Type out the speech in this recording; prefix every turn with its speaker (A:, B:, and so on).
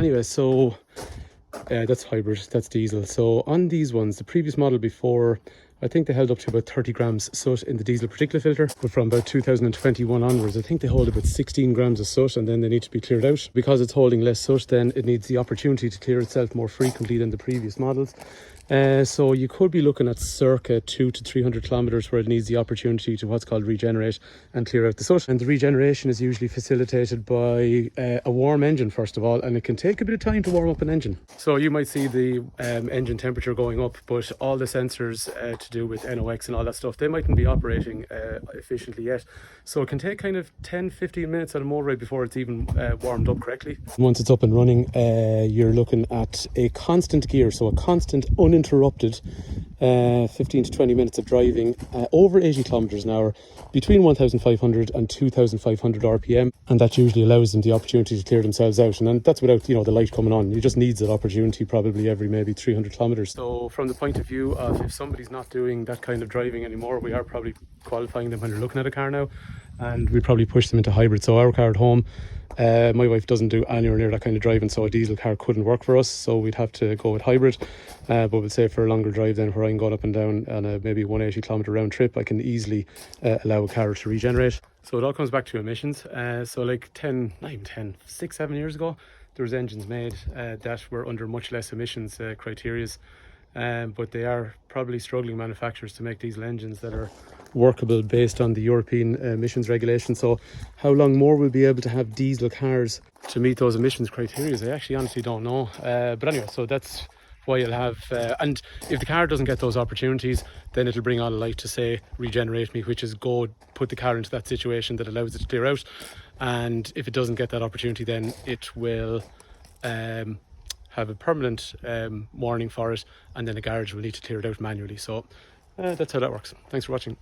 A: anyway, so that's hybrid, that's diesel. So on these ones, the previous model before, I think they held up to about 30 grams soot in the diesel particulate filter, but from about 2021 onwards, I think they hold about 16 grams of soot, and then they need to be cleared out. Because it's holding less soot, then it needs the opportunity to clear itself more frequently than the previous models. So you could be looking at circa 200 to 300 kilometers where it needs the opportunity to what's called regenerate and clear out the soot. And the regeneration is usually facilitated by a warm engine, first of all, and it can take a bit of time to warm up an engine. So you might see the engine temperature going up, but all the sensors to do with NOx and all that stuff, they mightn't be operating efficiently yet. So it can take kind of 10-15 minutes at a motor ride before it's even warmed up correctly. Once it's up and running, you're looking at a constant gear, so a constant uninterrupted 15 to 20 minutes of driving over 80 kilometers an hour between 1,500 and 2,500 RPM, and that usually allows them the opportunity to clear themselves out, and then that's without, you know, the light coming on. You just needs that opportunity probably every maybe 300 kilometers. So from the point of view of if somebody's not doing that kind of driving anymore, we are probably qualifying them when they're looking at a car now, and we probably push them into hybrid. So our car at home, my wife doesn't do anywhere near that kind of driving, so a diesel car couldn't work for us, so we'd have to go with hybrid. But we'll say for a longer drive then, where I'm going up and down on a maybe 180 kilometer round trip, I can easily allow a car to regenerate. So it all comes back to emissions. So like 6-7 years ago, there was engines made that were under much less emissions criterias, but they are probably struggling manufacturers to make diesel engines that are workable based on the European emissions regulations. So how long more we'll be able to have diesel cars to meet those emissions criteria, I actually honestly don't know. But anyway, so that's why you'll have and if the car doesn't get those opportunities, then it'll bring on a light to say regenerate me, which is go put the car into that situation that allows it to clear out. And if it doesn't get that opportunity, then it will have a permanent warning for it, and then the garage will need to clear it out manually. So that's how that works. Thanks for watching.